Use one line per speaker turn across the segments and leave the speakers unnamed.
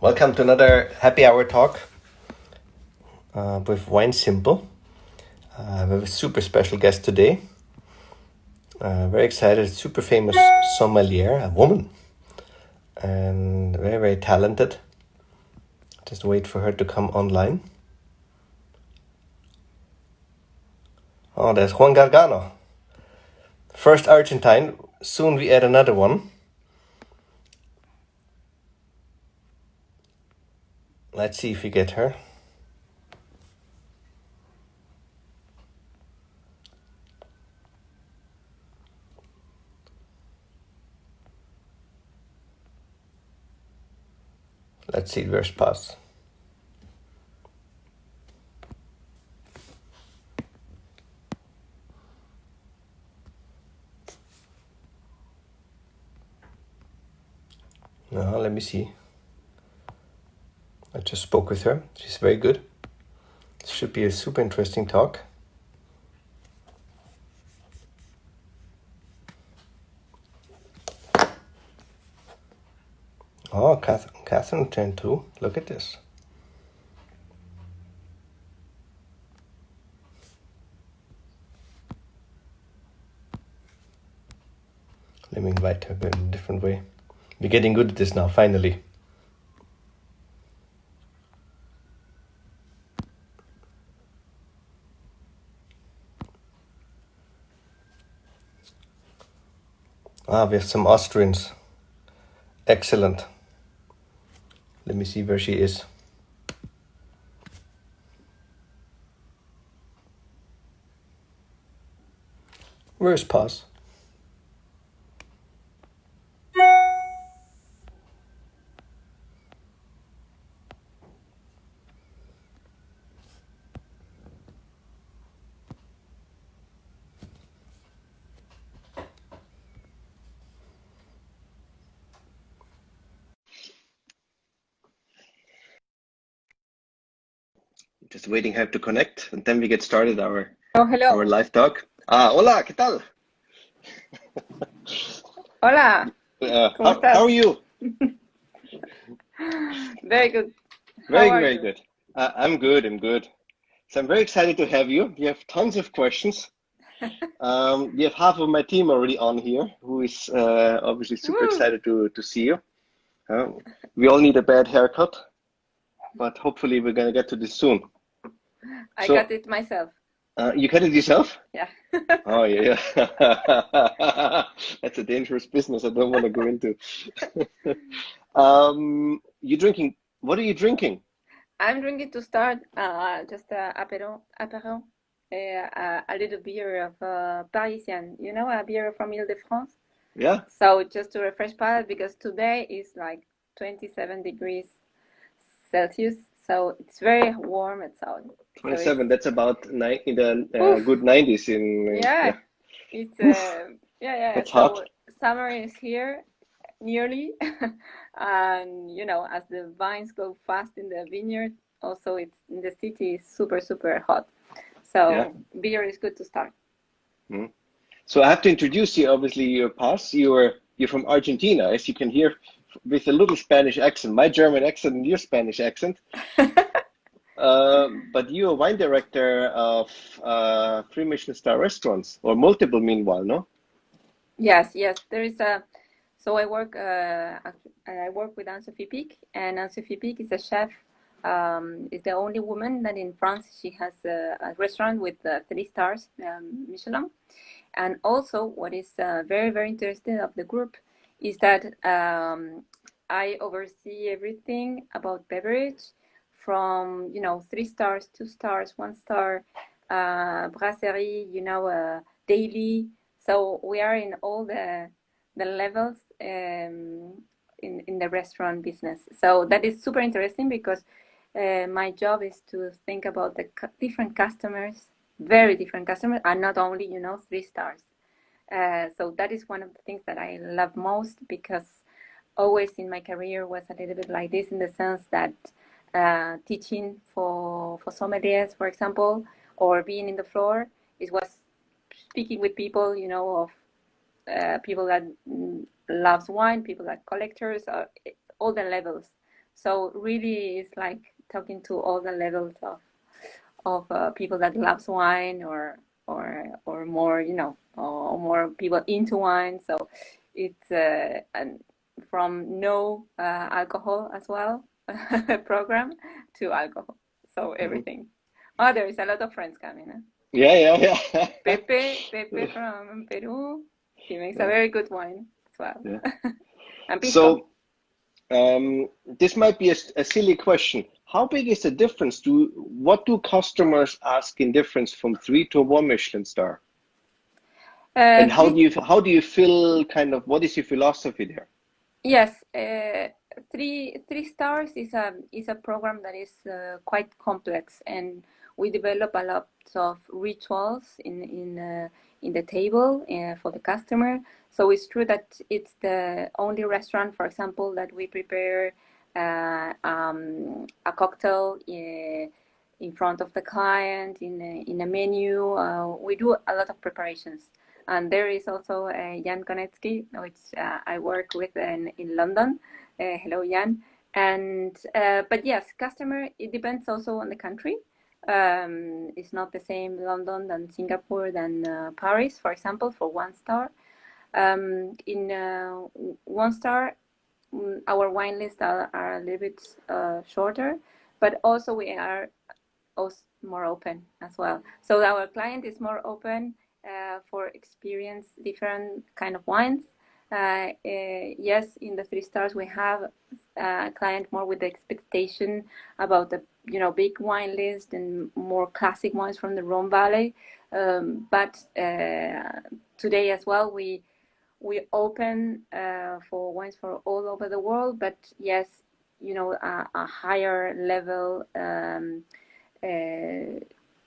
Welcome to another happy hour talk with Wine Simple. We have a super special guest today. Very excited, super famous sommelier, a woman, and very, very talented. Just wait for her to come online. Oh, there's Juan Gargano. First Argentine, soon we add another one. Let's see if we get her. Let's see, where's Paz? No, let me see. I just spoke with her. She's very good. This should be a super interesting talk. Oh, Catherine turned too. Look at this. Let me invite her in a different way. We're getting good at this now, finally. We have some Austrians. Excellent. Let me see where she is. Where's Paz? Just waiting her to connect, and then we get started our live talk. Hola, ¿qué tal?
Hola.
How are you?
Very good.
Very good. I'm good. So I'm very excited to have you. We have tons of questions. We have half of my team already on here, who is obviously super excited to see you. We all need a bad haircut, but hopefully we're gonna get to this soon.
I cut it myself.
You cut it yourself?
Yeah.
Oh yeah. That's a dangerous business I don't want to go into. You're drinking. What are you drinking?
I'm drinking to start just apéro, a little beer of Parisian. You know, a beer from Ile-de-France.
Yeah.
So just to refresh palate, because today is like 27 degrees Celsius, so it's very warm outside.
27. That's about in the good 90s in.
Yeah. It's
That's
so
hot.
Summer is here nearly, and you know, as the vines go fast in the vineyard, also it's in the city is super hot. So beer is good to start.
So I have to introduce you. Obviously, you're Paz. You're from Argentina, as you can hear, with a little Spanish accent. My German accent and your Spanish accent. But you're a wine director of 3 Michelin star restaurants, or multiple meanwhile, no?
Yes. There is a. So I work with Anne-Sophie Pic, and Anne-Sophie Pic is a chef. Is the only woman that in France she has a restaurant with 3 stars Michelin. And also, what is very interesting of the group is that I oversee everything about beverage, from 3 stars, 2 stars, 1 star, brasserie, daily. So we are in all the levels in the restaurant business. So that is super interesting, because my job is to think about the different customers, very different customers, and not only 3 stars. So that is one of the things that I love most, because always in my career was a little bit like this, in the sense that teaching for sommeliers, for example, or being in the floor, it was speaking with people, of people that loves wine, people that collectors, all the levels. So really, it's like talking to all the levels of people that loves wine or more, or more people into wine. So it's and from no alcohol as well program to alcohol. So
Hmm.
everything. Oh, there is a lot of friends coming. Huh?
Yeah, yeah, yeah.
Pepe from Peru. He makes a
Yeah,
very good wine as well.
yeah.
And pisco.
So, this might be a silly question. How big is the difference? What do customers ask in difference from three to one Michelin star? And
Three.
how do you feel, kind of, what is your philosophy there?
Yes, three stars is a program that is quite complex, and we develop a lot of rituals in the table for the customer. So it's true that it's the only restaurant, for example, that we prepare a cocktail in front of the client in a menu. We do a lot of preparations. And there is also Jan Konecki, which I work with in London. Hello, Jan. And but yes, customer, it depends also on the country. It's not the same London than Singapore than Paris, for example, for one star. In one star, our wine lists are a little bit shorter, but also we are also more open as well. So our client is more open for experience different kind of wines. Yes, in the three stars we have a client more with the expectation about the big wine list and more classic wines from the Rhone Valley. But today as well we open for wines for all over the world. But yes, a higher level. Uh,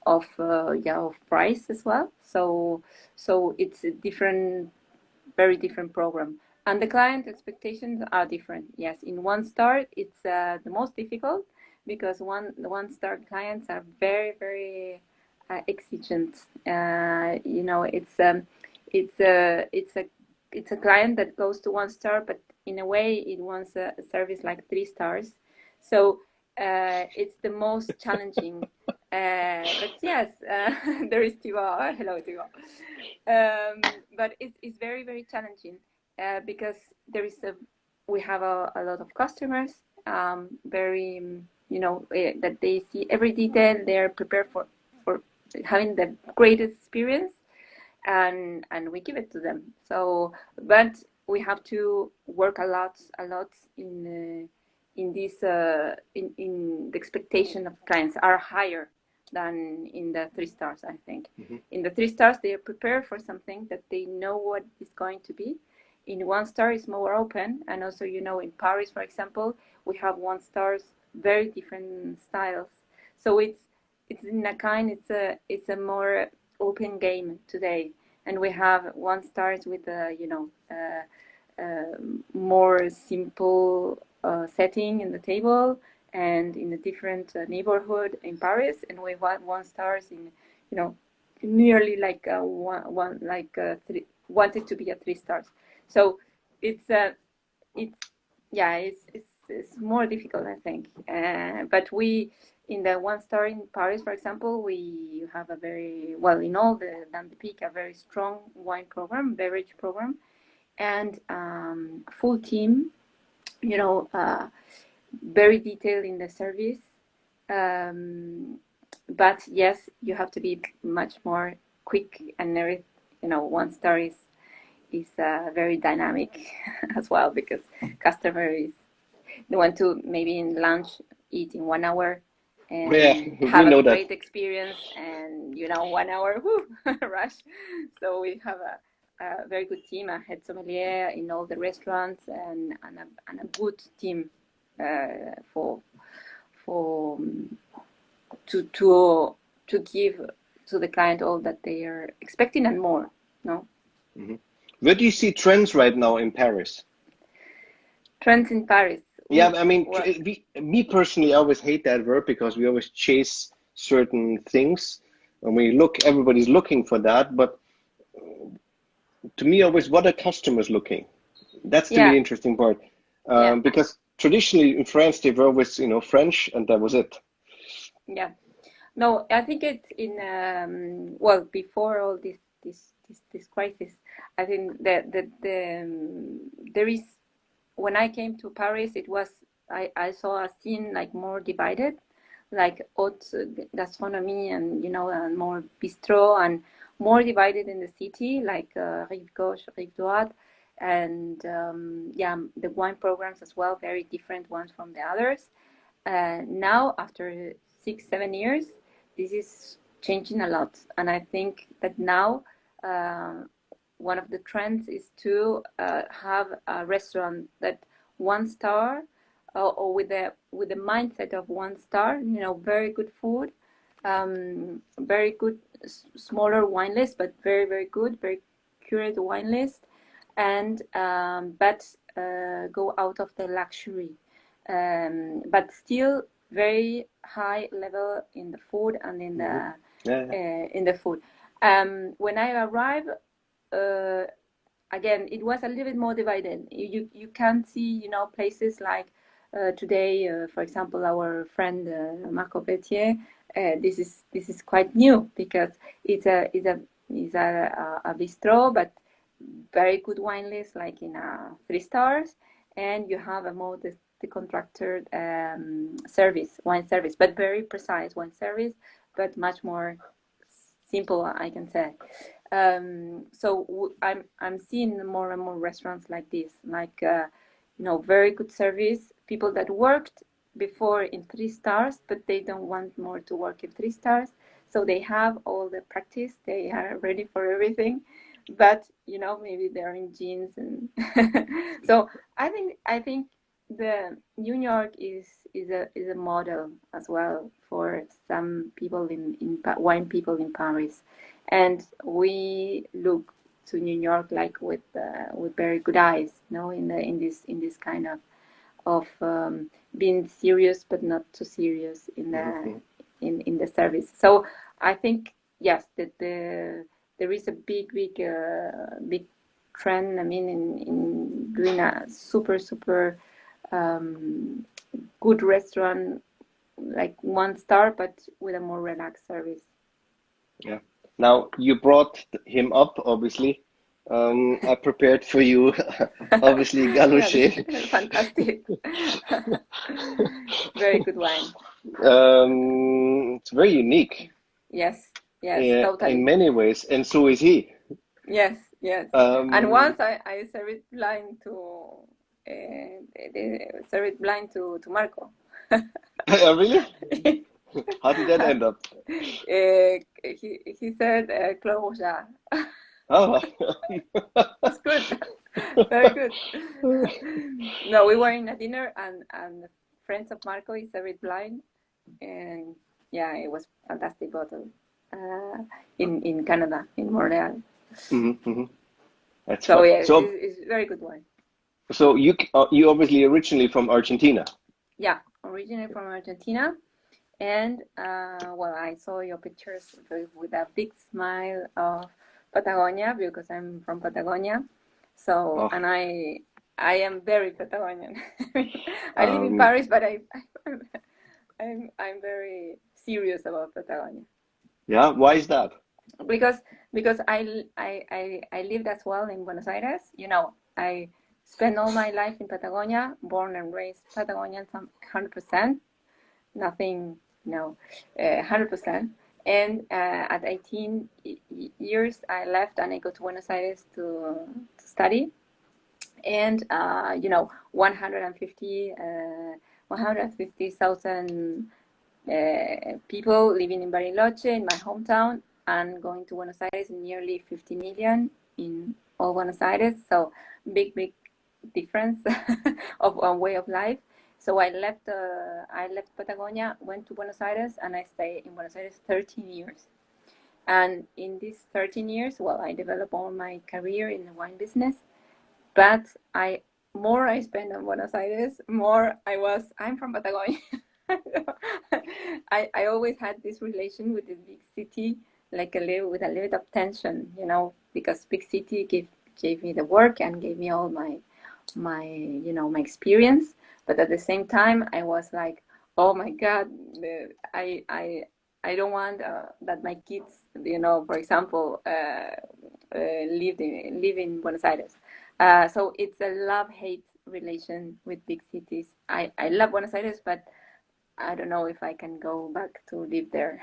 of price as well. So it's a very different program, and the client expectations are different. Yes, in one star it's the most difficult because the one star clients are very exigent. It's a client that goes to one star, but in a way it wants a service like three stars. So it's the most challenging. But yes, there is Tiwa. Hello, Tiwa. But it's very challenging because we have a lot of customers, very, that they see every detail. They're prepared for having the greatest experience, and we give it to them. So, but we have to work a lot in this in the expectation of clients are higher than in the three stars. I think
Mhm.
in the three stars they are prepared for something that they know what is going to be. In one star is more open, and also in Paris, for example, we have one stars very different styles. So it's in a kind it's a more open game today, and we have one stars with more simple setting in the table and in a different neighborhood in Paris, and we want one stars in nearly like one like three, wanted to be a three stars. So it's yeah, it's more difficult, I think. But we in the one star in Paris, for example, we have a very well in all the Dan de Pique a very strong wine program, beverage program, and full team. You know, very detailed in the service. But yes, you have to be much more quick and every. One star is very dynamic as well because customer is they want to maybe in lunch eat in 1 hour
Yeah,
and
we
have a
know that.
great experience, and 1 hour whoo, rush. So we have a very good team, a head sommelier in all the restaurants, and a good team for for to give to the client all that they are expecting and more. No.
Mhm. Where do you see trends right now in Paris?
Trends in Paris.
Yeah,
Ooh,
I mean,
well,
me personally, I always hate that word because we always chase certain things, and we look, everybody's looking for that. But to me, always, what are customers looking? That's to me
yeah,
the interesting part,
yeah,
because traditionally in France they were always, French, and that was it.
Yeah. No, I think it's in well, before all this crisis, I think that there is, when I came to Paris, it was, I saw a scene like more divided, like haute gastronomy and and more bistro, and more divided in the city, like rive gauche, rive droite, and yeah, the wine programs as well, very different ones from the others. Now, after 6, 7 years, this is changing a lot, and I think that now uh, one of the trends is to have a restaurant that 1 star, or with the mindset of 1 star. Very good food, very good smaller wine list, but very very good, very curated wine list, and but go out of the luxury, but still very high level in the food and in the in the food. When I arrived, again, it was a little bit more divided. You can see, places like today, for example, our friend Marco Petier. This is quite new, because it's a bistro, but very good wine list, like in 3 stars, and you have a more the contracted service, wine service, but very precise wine service, but much more simple, I can say. So I'm seeing more and more restaurants like this, like very good service, people that worked before in 3 stars, but they don't want more to work in 3 stars, so they have all the practice, they are ready for everything, but maybe they're in jeans, and so I think the New York is a model as well for some people in wine people in Paris, and we look to New York like with very good eyes, in this kind of being serious but not too serious in the in the service. So I think, yes, that there is a big trend. I mean, in doing a super good restaurant, like 1 star, but with a more relaxed service.
Yeah. Now you brought him up, obviously. I prepared for you, obviously,
Yeah,
Galouche.
fantastic. Very good wine.
It's very unique,
Yes, yes,
in
totally.
many ways, and so is he.
Yes, yes. And
Um,
once I served it blind to served it blind to Marco.
really? How did that end up?
He said Clos Rougeat.
Oh,
It's good. Very good. No, we were in a dinner, and friends of Marco is served blind, and yeah, it was fantastic bottle in Canada, in Montreal.
That's
So
fun.
yeah,
So,
it's very good wine.
so you obviously originally from Argentina.
Yeah, originally from Argentina, and well, I saw your pictures with a big smile of Patagonia, because I'm from Patagonia. So,
Oh,
and I am very Patagonian. I live in
um,
Paris, but I'm very serious about Patagonia,
yeah. Why is that?
because I lived as well in Buenos Aires. I spent all my life in Patagonia, born and raised Patagonian, 100%, nothing, 100%. And at 18 years, I left and I go to Buenos Aires to study. And 150,000 people living in Bariloche, in my hometown, and going to Buenos Aires, nearly 50 million in all Buenos Aires. So big difference of a way of life. So I left Patagonia, went to Buenos Aires, and I stayed in Buenos Aires 13 years. And in these 13 years, well, I developed all my career in the wine business. But more I spent in Buenos Aires, more I'm from Patagonia. I always had this relation with the big city, like with a little bit of tension, because big city gave me the work and gave me all my experience. But at the same time, I was like, oh my God, I don't want that my kids, for example, live in Buenos Aires. So it's a love-hate relation with big cities. I love Buenos Aires, but I don't know if I can go back to live there.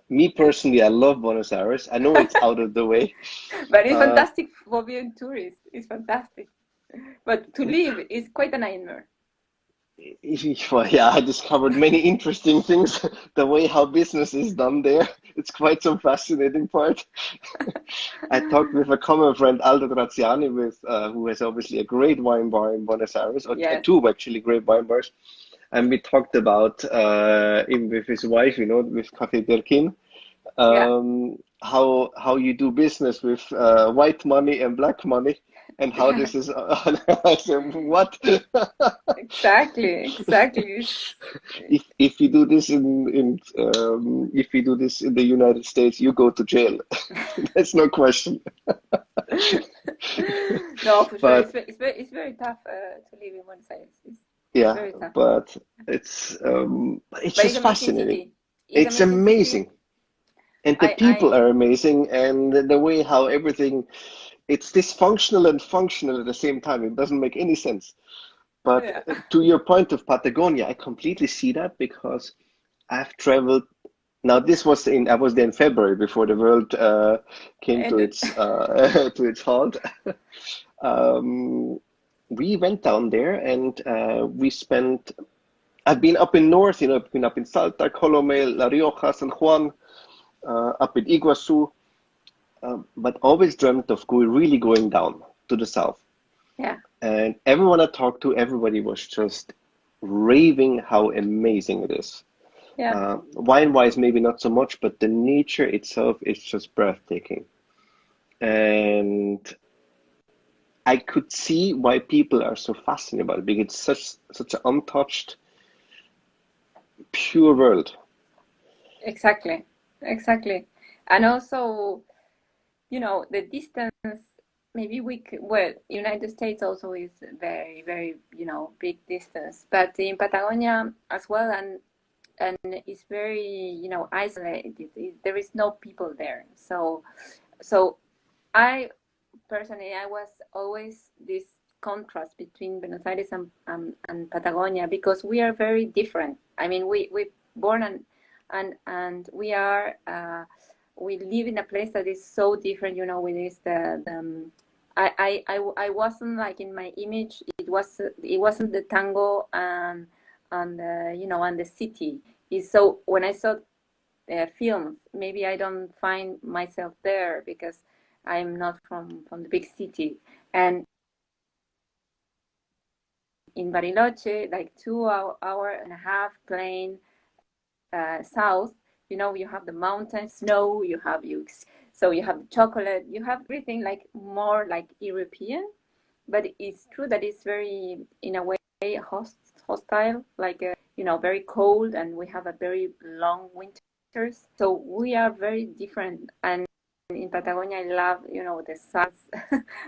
Me personally, I love Buenos Aires. I know it's out of the way.
But it's
Uh,
fantastic for being tourist. It's fantastic. But to live is quite a nightmare.
well, yeah, I discovered many interesting things. The way how business is done there, it's quite some fascinating part. I talked with a common friend, Aldo Graziani, who has obviously a great wine bar in Buenos Aires, or
Yes.
two actually great wine bars. And we talked about, even with his wife, with Café Birkin,
Yeah.
how you do business with white money and black money, and how
Yeah.
this is. I said, what?
Exactly.
If you do this if you do this in the United States, you go to jail. That's no question.
No, for sure.
But
It's very tough to live in Buenos Aires. It's
yeah,
very tough.
but it's
But it's
just
amazing
fascinating.
city. It's
It's
amazing city.
amazing, and the
I
people are amazing, and the way how everything it's dysfunctional and functional at the same time. It doesn't make any sense. But
yeah.
to your point of Patagonia, I completely see that because I've traveled. Now this was I was there in February before the world came to
And
its to its halt. Um, we went down there and we spent. I've been up in north, I've been up in Salta, Colomel, La Rioja, San Juan, up in Iguazu, but always dreamt of really going down to the south.
yeah.
And everyone I talked to, everybody was just raving how amazing it is.
Yeah.
Wine-wise, maybe not so much, but the nature itself is just breathtaking. And I could see why people are so fascinated about it because it's such an untouched, pure world.
Exactly. Exactly. And also, the distance, maybe well, United States also is very, very, big distance, but in Patagonia as well, and it's very, isolated. There is no people there. So I personally, I was always this contrast between Buenos Aires and Patagonia because we are very different. I mean, we born and we live in a place that is so different. With this I wasn't like in my image. It wasn't the tango and and the city. So when I saw films, maybe I don't find myself there because I'm not from the big city. And in Bariloche, like 2 hour and a half plane south, you have the mountains, snow, so you have the chocolate, you have everything like more like European. But it's true that it's very, in a way, hostile, like very cold, and we have a very long winters. So we are very different. And in Patagonia, I love, the suns,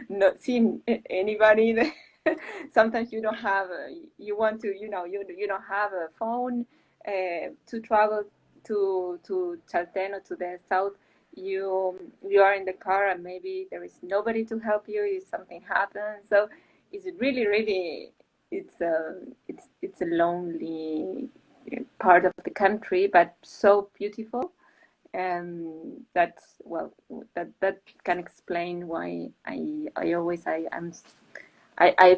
not seeing anybody. Sometimes you don't have, you want to, you don't have a phone to travel to Chaltén or to the south. You are in the car and maybe there is nobody to help you if something happens. So it's really, really, it's a lonely part of the country, but so beautiful. And that's, well, that can explain why I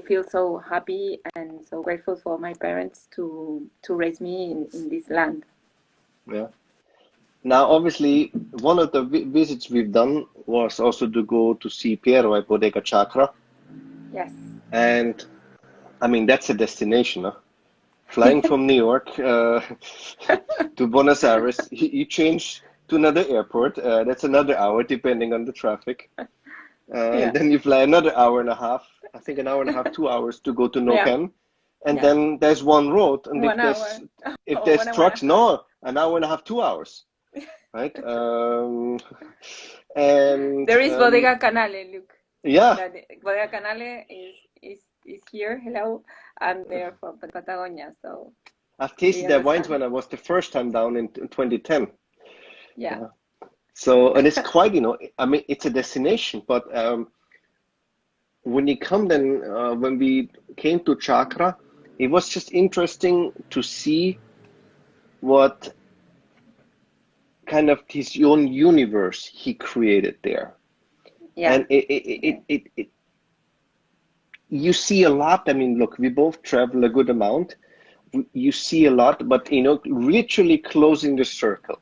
feel so happy and so grateful for my parents to raise me in this land.
Yeah. Now, obviously, one of the visits we've done was also to go to see Piero at Bodega Chacra.
Yes.
And I mean, that's a destination, huh? Flying from New York to Buenos Aires, you change to another airport. That's another hour, depending on the traffic. And
Yeah.
then you fly another hour and a half, I think an hour and a half, 2 hours to go to
Yeah.
Noken. And
Yeah.
then there's one road. And
1 hour.
if
Oh,
there's
1 hour and
trucks,
a half.
no, an hour and a half, 2 hours, right? And
There is Bodega Canale, look.
yeah,
That Bodega Canale is is here. Hello, and they're from Patagonia, so
I've
they
tasted their wines when
understand.
I was the first time down in 2010.
Yeah.
So, and it's quite, I mean, it's a destination, but when you come then, when we came to Chakra, it was just interesting to see what kind of his own universe he created there.
Yeah.
And you see a lot. I mean, look, we both travel a good amount. You see a lot, but literally closing the circle.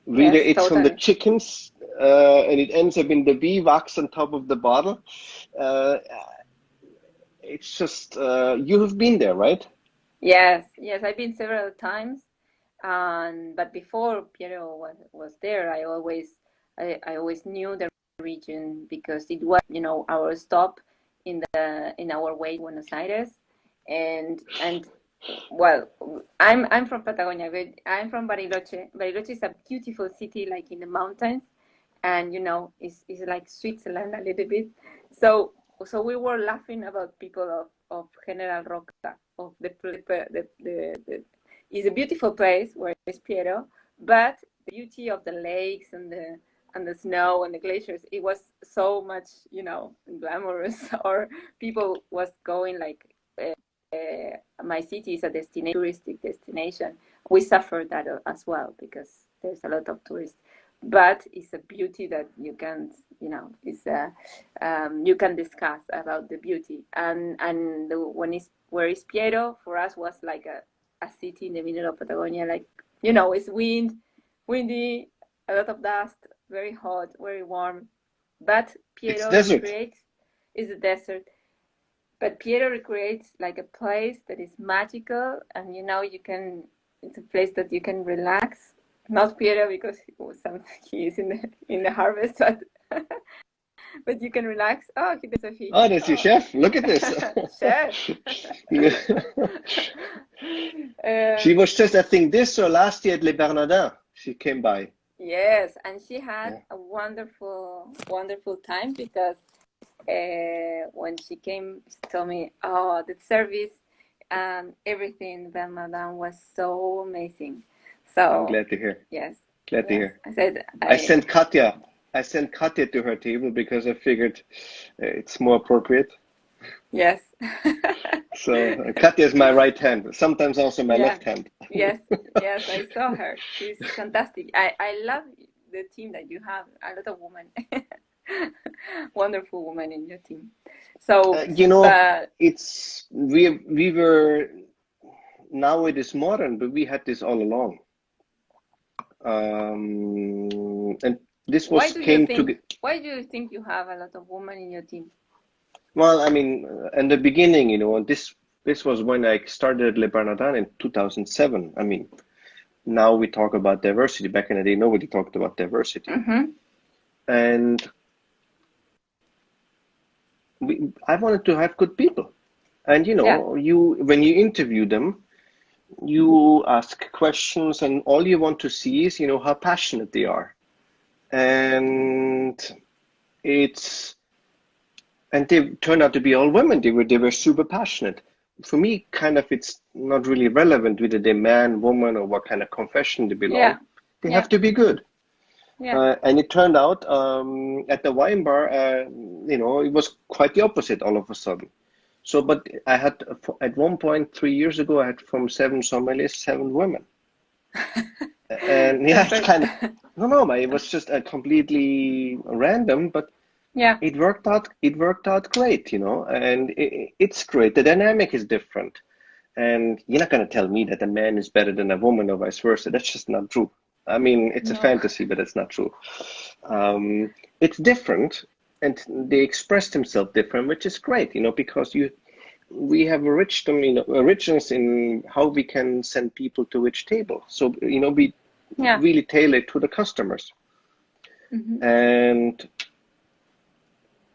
Really,
Yes,
it's from the
totally.
chickens, and it ends up in the bee wax on top of the bottle. Uh, it's just you have been there, right?
Yes, yes, I've been several times, and but before Piero was there, I always knew the region because it was, our stop in our way to Buenos Aires, and well, I'm from Patagonia, but I'm from Bariloche. Bariloche is a beautiful city, like in the mountains, and it's like Switzerland a little bit. So so we were laughing about people of General Roca, of the it's a beautiful place where is Piero, but the beauty of the lakes and the snow and the glaciers, it was so much, glamorous, or people was going like, my city is a destination, touristic destination. We suffer that as well because there's a lot of tourists, but it's a beauty that you can, it's you can discuss about the beauty. And when it's where is Piero for us was like a city in the middle of Patagonia, like, it's windy, a lot of dust, very hot, very warm, but
It's
Piero
desert.
recreates is a desert, but Piero recreates like a place that is magical, and it's a place that you can relax. Not Piero because he is in the harvest, but but you can relax. Oh, there's Sophie.
Oh, that's your
Oh,
chef. Look at this.
chef.
She
um,
was just, I think, this or last year at Le Bernardin. She came by.
yes, and she had
Yeah.
a wonderful, wonderful time because when she came, she told me, "Oh, the service and everything, Ramadan was so amazing."
I'm
So,
glad to hear.
yes,
Glad to
yes,
hear.
I said,
I sent Katya. I sent Katya to her table because I figured it's more appropriate.
yes,
So Katya is my right hand, sometimes also my
yeah,
left hand.
yes, yes, I saw her. She's fantastic. I love the team that you have. A lot of women, wonderful women in your team. So, but
It's we were now it is modern, but we had this all along. And this
why
was
do you
came to
think? Why do you think you have a lot of women in your team?
well, I mean, in the beginning, this was when I started Le Bernardin in 2007. I mean, now we talk about diversity. Back in the day, nobody talked about diversity.
Mm-hmm.
And I wanted to have good people. And
Yeah.
you when you interview them, you ask questions, and all you want to see is, how passionate they are. And it's and they turned out to be all women. They were super passionate. For me, kind of, it's not really relevant whether they're man, woman, or what kind of confession they belong.
Yeah.
They
Yeah.
have to be good.
Yeah.
And it turned out at the wine bar, it was quite the opposite all of a sudden. So, but I had at one point 3 years ago, I had from 7 sommeliers, 7 women, and yeah, it's
Perfect.
kind of no, it was just a completely random, but
Yeah.
it worked out. It worked out great, and it's great. The dynamic is different, and you're not going to tell me that a man is better than a woman or vice versa. That's just not true. I mean, it's a
No.
fantasy, but it's not true. It's different, and they express themselves different, which is great, because we have richness in how we can send people to which table. So, we
Yeah.
really tailor it to the customers.
Mm-hmm.
And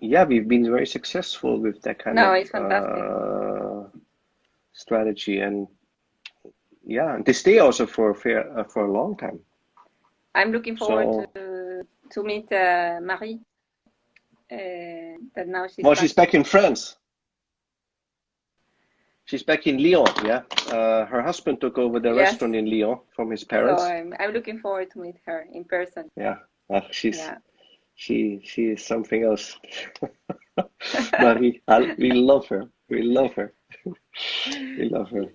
yeah, we've been very successful with that kind
No,
of
it's fantastic.
strategy, and yeah, they stay also for a long time.
I'm looking forward
So,
to meet Marie. That now she's
well,
back.
she's back in France. She's back in Lyon. Yeah, her husband took over the
Yes.
restaurant in Lyon from his
So
parents.
I'm looking forward to meet her in person.
Yeah,
Yeah.
she is something else. Marie, we love her. We love her. We love her.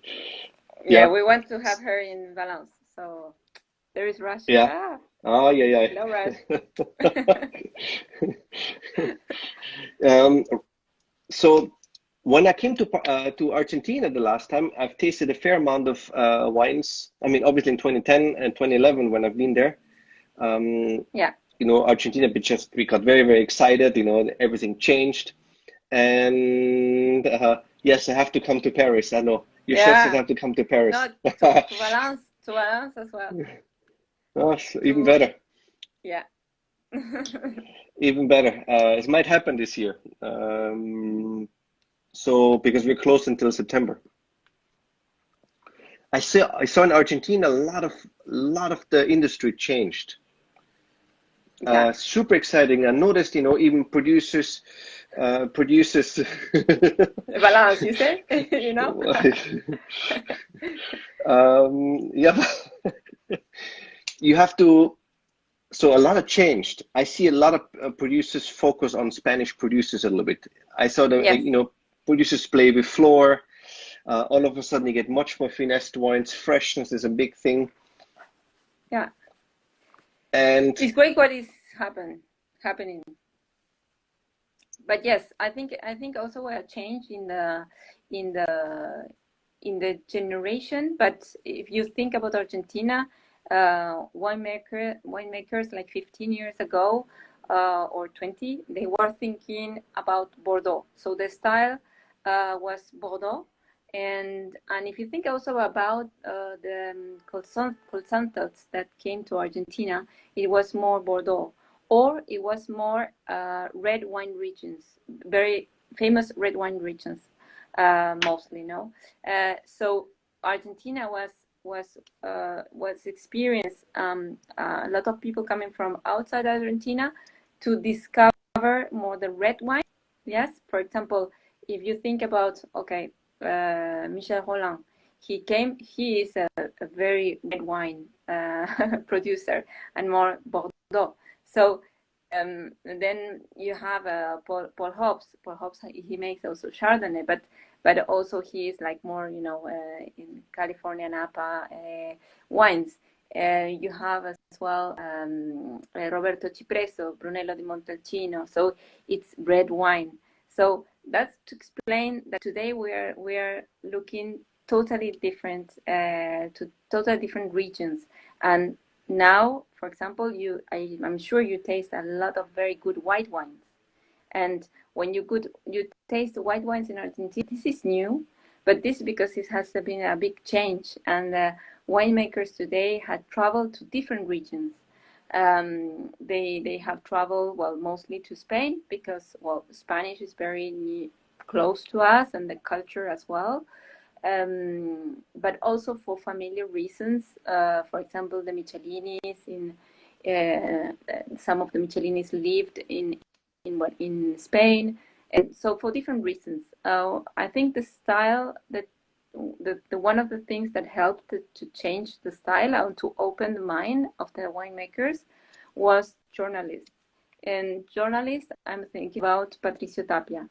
Yeah,
Yeah,
we want to have her in Valence. So there is rush.
yeah.
Ah,
Oh, yeah,
no rush.
yeah. So when I came to Argentina the last time, I've tasted a fair amount of wines. I mean, obviously in 2010 and 2011 when I've been there.
Yeah.
You know, Argentina, we got very, very excited. You know, everything changed. And yes, I have to come to Paris. I know. Your chef says I
Yeah.
have to come to Paris.
No, to Valence as well.
Oh, even
To
better.
yeah.
Even better. It might happen this year. So because we're closed until September. I saw in Argentina a lot of the industry changed.
Yeah.
Super exciting. I noticed, you know, even producers.
Valence, you say? You know?
Yeah, you have to. So a lot of changed. I see a lot of producers focus on Spanish producers a little bit. I saw the,
Yes.
you know, producers play with floor. All of a sudden, you get much more finessed wines. Freshness is a big thing.
Yeah.
And
It's great what is happening. But yes, I think also a change in the in the generation. But if you think about Argentina, winemakers like 15 years ago or 20, they were thinking about Bordeaux. So the style was Bordeaux. And if you think also about the croissants that came to Argentina, it was more Bordeaux, or it was more red wine regions, very famous red wine regions, mostly. No, so Argentina was experienced a lot of people coming from outside Argentina to discover more the red wine. Yes, for example, if you think about Michel Rolland, he is a very red wine producer and more Bordeaux. So then you have Paul Hobbs. Paul Hobbs, he makes also Chardonnay, but also he is like more, in California Napa wines. You have as well Roberto Cipresso, Brunello di Montalcino. So it's red wine. So that's to explain that today we are looking totally different to totally different regions. And now, for example, I'm sure you taste a lot of very good white wines. And when you taste white wines in Argentina, this is new, but this is because it has been a big change. And winemakers today had traveled to different regions. They have traveled, well, mostly to Spain because, well, Spanish is very close to us and the culture as well. But also for familiar reasons. For example, the Michelinis some of the Michelinis lived in Spain, and so for different reasons. I think the style that the one of the things that helped to change the style and to open the mind of the winemakers was journalists. And journalists, I'm thinking about Patricio Tapia.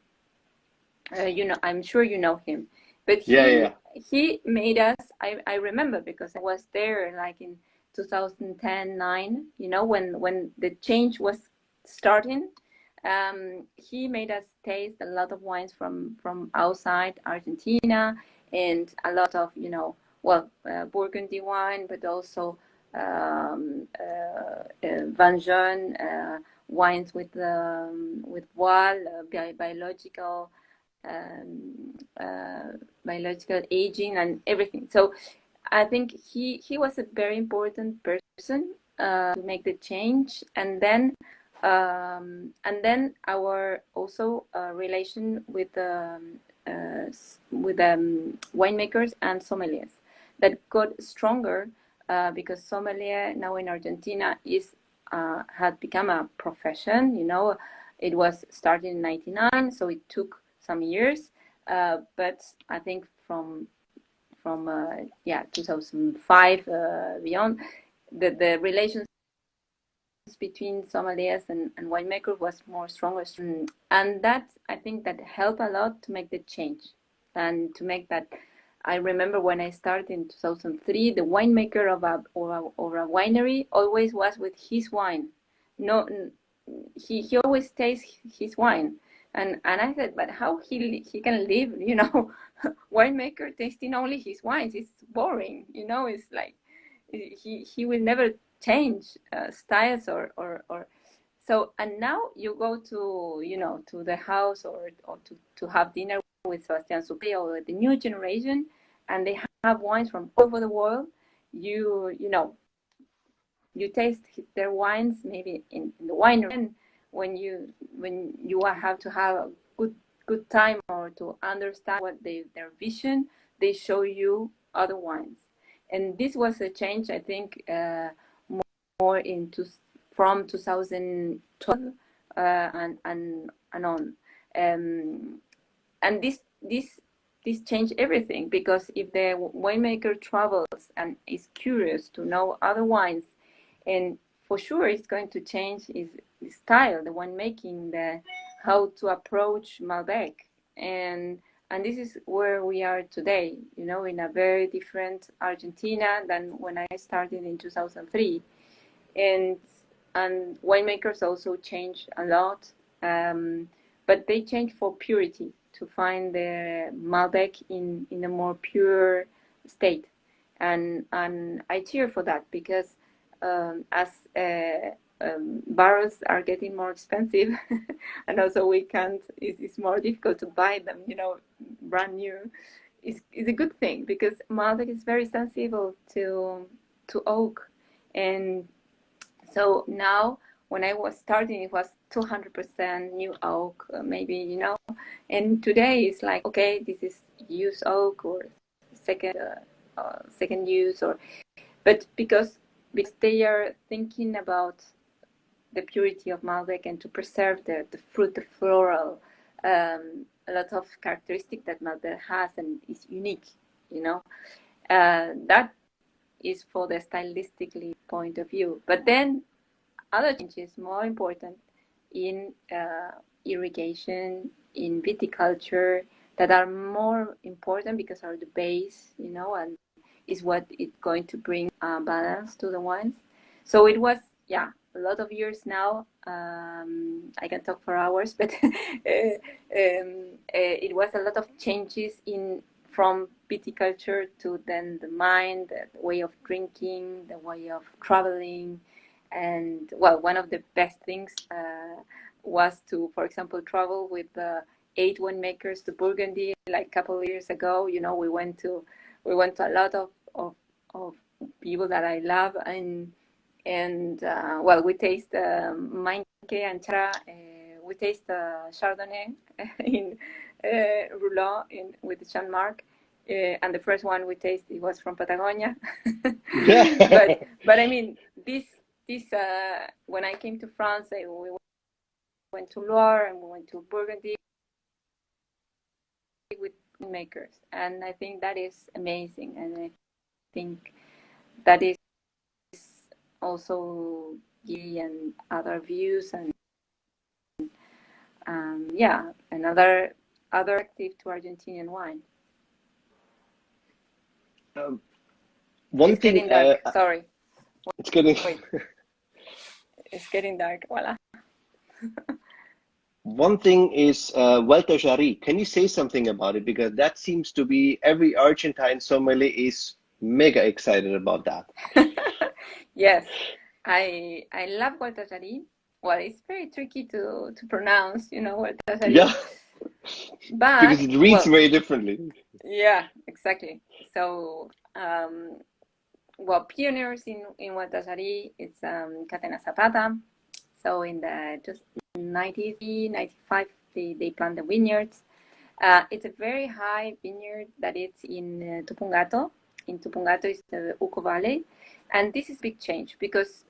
I'm sure you know him, but
yeah.
he made us. I remember because I was there like in 2010-9. When the change was starting. He made us taste a lot of wines from outside Argentina, and a lot of Burgundy wine, but also Vangin wines with Voile, biological aging and everything. So I think he was a very important person to make the change, and then our also relation with winemakers and sommeliers that got stronger because sommelier now in Argentina is had become a profession. It was started in '99, so it took some years, but I think from 2005 beyond, the relations between sommeliers and winemakers was more stronger, and that, I think, that helped a lot to make the change and to make that. I remember when I started in 2003, the winemaker of a winery always was with his wine. No, he always tastes his wine, and I said, but how he can live, winemaker tasting only his wines? It's boring, It's like he will never change styles or so. And now you go to the house or to have dinner with Sebastian Sucre or the new generation, and they have wines from all over the world. You taste their wines maybe in the winery, and when you have to have a good time or to understand what their vision, they show you other wines. And this was a change, I think, more from 2012 and on. And this changed everything, because if the winemaker travels and is curious to know other wines, and for sure it's going to change his style, the winemaking, how to approach Malbec, and this is where we are today, in a very different Argentina than when I started in 2003, and winemakers also changed a lot, but they changed for purity, to find the Malbec in a more pure state, and I cheer for that, because as barrels are getting more expensive, and also it's more difficult to buy them, brand new. Is a good thing, because Malbec is very sensitive to oak, and so now when I was starting, it was 200% new oak, maybe, and today it's like, okay, this is used oak or second use, but because they are thinking about the purity of Malbec and to preserve the fruit, the floral, a lot of characteristics that Malbec has and is unique, that is for the stylistically point of view. But then other changes more important in irrigation, in viticulture, that are more important because are the base, and is what it's going to bring balance to the wines. So it was, a lot of years now. I can talk for hours, but it was a lot of changes from viticulture to then the mind, the way of drinking, the way of traveling. And well, one of the best things was to, for example, travel with 8 winemakers to Burgundy. Like a couple of years ago, we went to a lot of people that I love, and well, we taste Mainke and Chara. We taste Chardonnay in Roulon with Jean-Marc, and the first one we tasted, it was from Patagonia. but I mean, this when I came to France, we went to Loire and we went to Burgundy with makers, and I think that is amazing, and I think that is also and other views and another active to Argentinian wine.
One
it's
thing
getting dark. Sorry.
It's getting
it's getting dark. Voila.
One thing is Vuelta Jari. Can you say something about it? Because that seems to be every Argentine sommelier is mega excited about that.
Yes, I love Vuelta Jari. Well, it's very tricky to pronounce, Vuelta Jari.
Yeah,
but
because it reads very differently.
Yeah, exactly. So, pioneers in Vuelta Jari, it's Catena Zapata. So in the just 93, 95, they plant the vineyards. It's a very high vineyard that it's in Tupungato. In Tupungato is the Uco Valley. And this is a big change because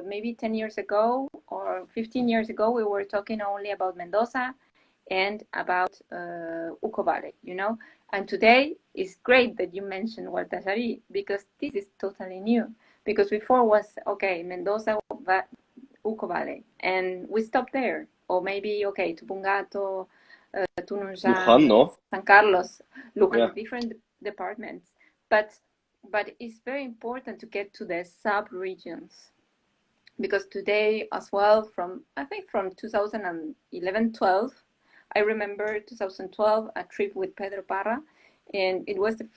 maybe 10 years ago or 15 years ago, we were talking only about Mendoza and about Uco Valley, And today it's great that you mentioned Gualtallarí, because this is totally new. Because before was, okay, Mendoza, Uco Valley, and we stopped there. Or maybe, okay, Tupungato,
Luján,
Tunuyán,
no?
San Carlos,
Yeah.
Luján, different departments. But it's very important to get to the sub-regions, because today as well, from I think from 2011-12, I remember 2012 a trip with Pedro Parra, and it was the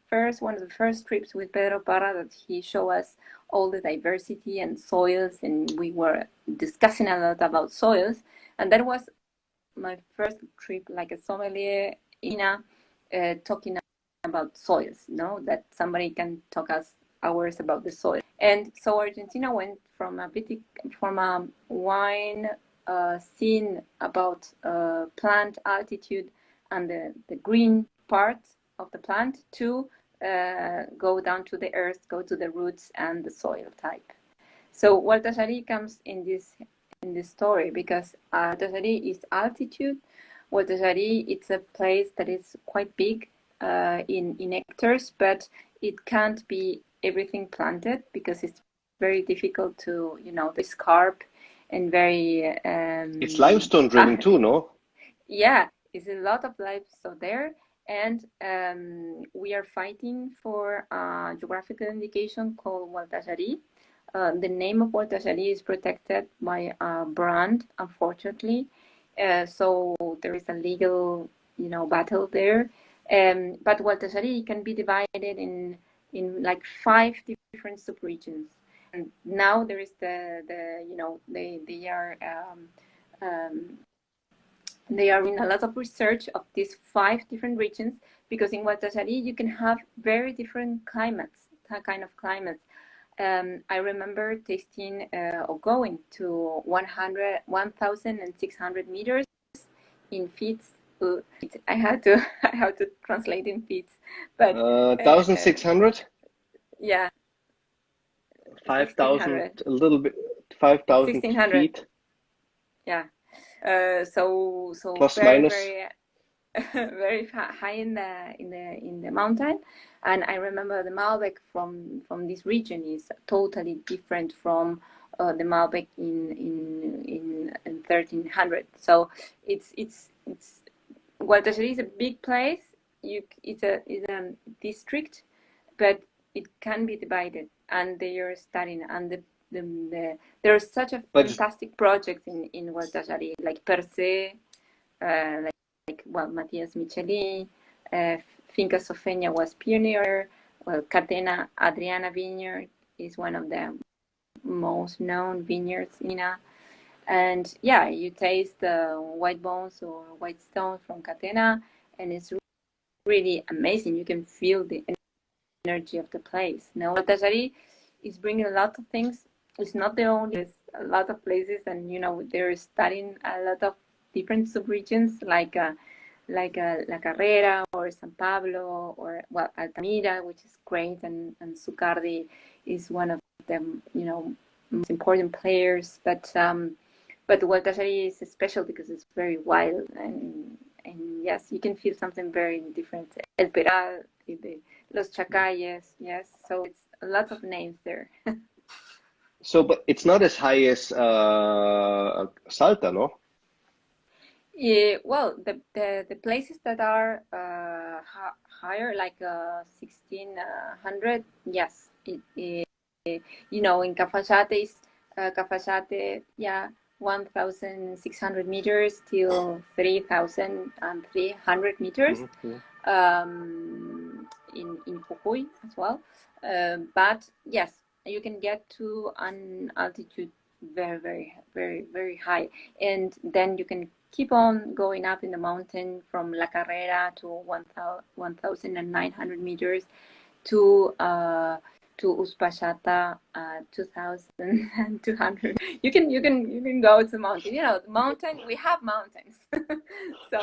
first one of the first trips with Pedro Parra that he showed us all the diversity and soils, and we were discussing a lot about soils, and that was my first trip like a sommelier in talking about soils, that somebody can talk us hours about the soil. And so Argentina went from a wine scene about plant altitude and the green part of the plant to go down to the earth, go to the roots and the soil type. So Gualtallarí comes in this story because Gualtallarí is altitude. Gualtallarí, it's a place that is quite big in hectares, but it can't be everything planted because it's very difficult to, there's carp and very
It's limestone driven too, no?
yeah, it's a lot of limestone there, and we are fighting for a geographical indication called Gualtallarí. The name of Gualtallarí is protected by a brand, unfortunately. So there is a legal, battle there. But Gualtallarí can be divided in like 5 different subregions. And now there is they are in a lot of research of these 5 different regions, because in Gualtallarí you can have very different climates, kind of climates. I remember tasting or going to 1,600 meters in feet. I had to translate in feet, but
1,600?
yeah,
5,000, a little bit, 5,000
1600.
feet.
Yeah. So
Plus
very
minus.
very very high in the mountain. And I remember the Malbec from this region is totally different from the Malbec in 1300. So it's Gualtallarí is a big place. It's a district, but it can be divided, and they are studying. And there are such a fantastic projects in Gualtallarí, like Per se, Matthias Michelin, Finca Sofeña was pioneer. Well, Catena Adriana Vineyard is one of the most known vineyards in Mina. And yeah, you taste the white bones or white stones from Catena, and it's really amazing. You can feel the energy of the place. Now, Gualtallarí is bringing a lot of things. It's not the only. There's a lot of places, and they're studying a lot of different subregions, like La Carrera or San Pablo or Altamira, which is great, and Zucardi is one of the most important players. But Gualtallarí is special because it's very wild, and yes, you can feel something very different. El Peral, Los Chacalles, yes. So it's a lot of names there.
So, but it's not as high as Salta, no?
Yeah, well, the places that are higher, like 1,600, yes. In Cafayate is Cafayate, yeah, 1,600 meters till 3,300 meters. In Jujuy as well. But yes, you can get to an altitude very, very, very, very high, and then you can keep on going up in the mountain from La Carrera to 1,900 meters to Uspallata 2,200. You can go to the mountain. The mountain, we have mountains. So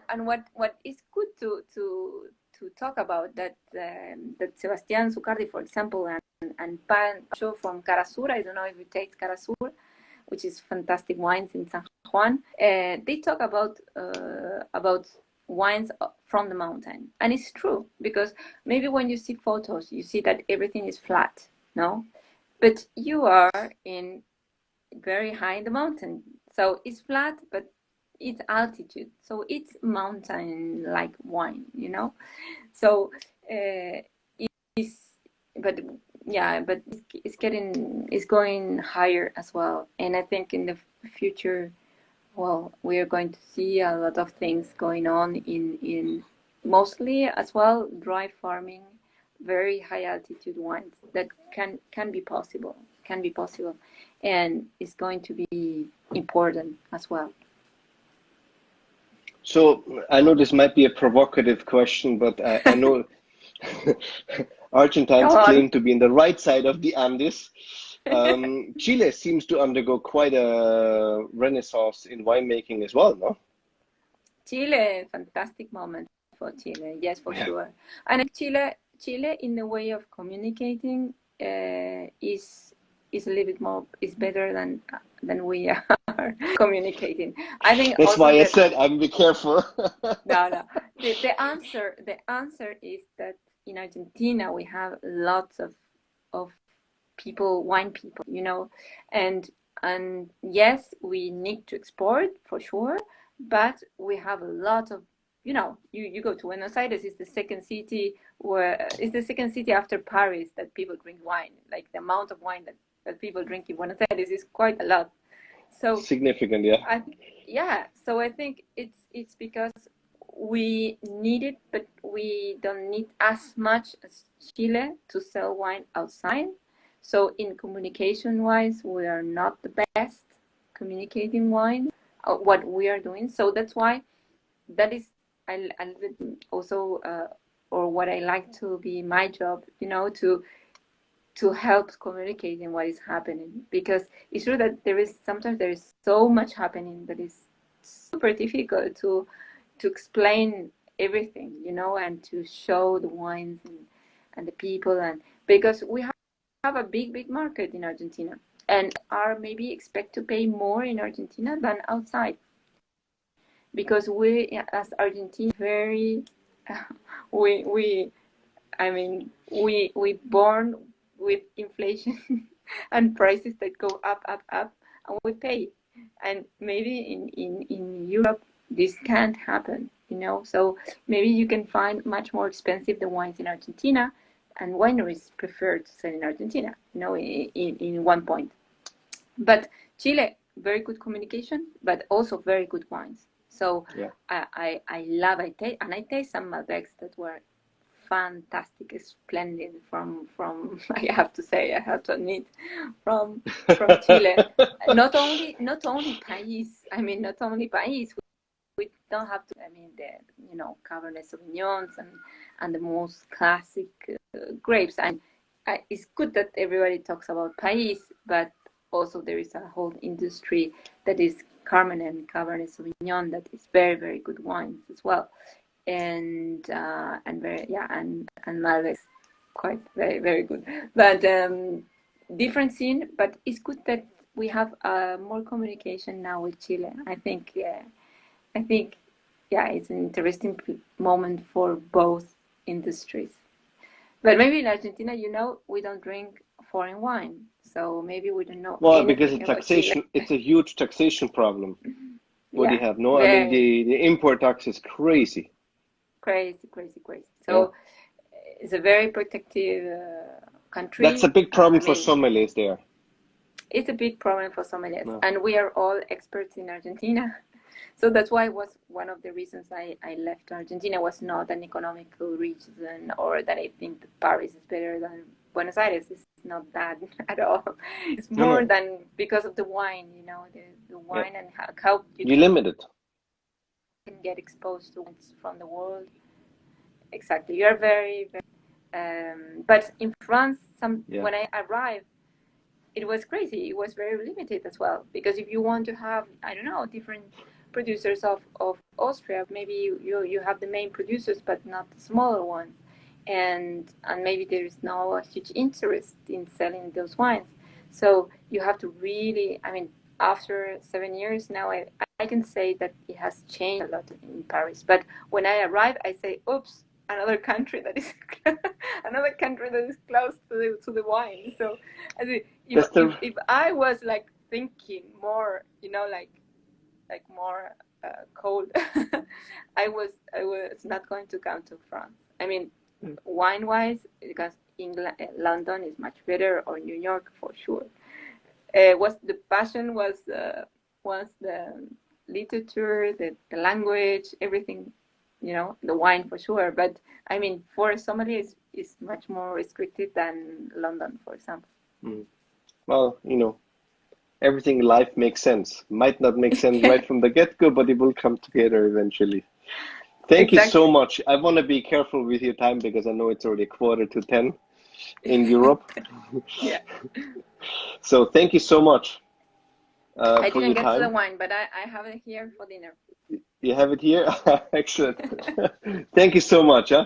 and what is good to talk about that Sebastián Zucardi, for example, and Pancho from Carasur. I don't know if you taste Carasur, which is fantastic wines in San Juan. They talk about wines from the mountain. And it's true, because maybe when you see photos, you see that everything is flat, no? But you are in very high in the mountain. So it's flat, but it's altitude. So it's mountain-like wine, you know? So it's, but yeah, but it's going higher as well. And I think in the future, well, we are going to see a lot of things going on in mostly as well dry farming, very high altitude wines that can be possible, and it's going to be important as well.
So I know this might be a provocative question, but I know Argentines claim to be in the right side of the Andes. Chile seems to undergo quite a renaissance in winemaking as well, no?
Chile, fantastic moment for Chile, yes, for sure. And Chile in the way of communicating is a little bit more, is better than we are communicating. I think
that's why I said I'm be careful.
No. The answer is that in Argentina we have lots of people, wine people, you know, and yes, we need to export for sure, but we have a lot of, you know, you go to Buenos Aires, it's the second city after Paris that people drink wine. Like the amount of wine that people drink in Buenos Aires is quite a lot. So
significant, yeah.
So I think it's because we need it, but we don't need as much as Chile to sell wine outside. So in communication wise, we are not the best communicating wine, what we are doing. So that's why that is a little bit also, or what I like to be my job, you know, to help communicating what is happening, because it's true that sometimes there is so much happening that is super difficult to explain everything, you know, and to show the wines and the people, and because we have a big market in Argentina, and are maybe expect to pay more in Argentina than outside, because we as Argentina we born with inflation and prices that go up, and we pay. And maybe in Europe this can't happen, you know. So maybe you can find much more expensive the wines in Argentina, and wineries prefer to sell in Argentina, you know, in one point. But Chile, very good communication, but also very good wines. So yeah. I taste some Malbecs that were fantastic, splendid from I have to admit, from Chile. not only País. I mean, not only País. We don't have to. I mean, the Cabernet Sauvignons and the most classic grapes. And it's good that everybody talks about País, but also there is a whole industry that is Carmen and Cabernet Sauvignon that is very, very good wines as well. And Malbec, quite very, very good, but different scene. But it's good that we have more communication now with Chile. I think it's an interesting moment for both industries. But maybe in Argentina, you know, we don't drink foreign wine, so maybe we don't know.
Well, because it's taxation, it's a huge taxation problem. What do you have? No, I mean the import tax is crazy.
Crazy. So it's a very protective country.
That's a big problem for sommeliers there.
It's a big problem for sommeliers, and we are all experts in Argentina. So that's why it was one of the reasons I left Argentina. Was not an economical reason, or that I think that Paris is better than Buenos Aires. It's not that at all. It's more than because of the wine, you know, the wine and how
you limit it.
Can get exposed to wines from the world. Exactly. You're very, very but in France, when I arrived, it was crazy. It was very limited as well, because if you want to have, I don't know, different producers of Austria, maybe you have the main producers but not the smaller ones, and maybe there is no huge interest in selling those wines. So you have to really, I mean, after 7 years now, I I can say that it has changed a lot in Paris. But when I arrive, I say, "Oops, another country that is another country that is close to the wine." So, I mean,
That's the
if I was like thinking more, like more cold, I was not going to come to France. I mean, wine wise, because England, London is much better, or New York for sure. Was the passion was the literature, the language, everything, the wine for sure. But I mean, for somebody is much more restricted than London, for example.
well, everything in life makes sense. Might not make sense right from the get-go, but it will come together eventually. Thank you so
Exactly.
much. I want to be careful with your time because I know it's already 9:45 in Europe.
Yeah.
So thank you so much
I
for
didn't
your
get to the
time.
wine, but I have it here for dinner.
You have it here? Excellent. Thank you so much, huh?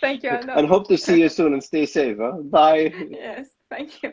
Thank you,
And
Aldo.
hope to see you soon and stay safe, huh? Bye.
Yes, thank you.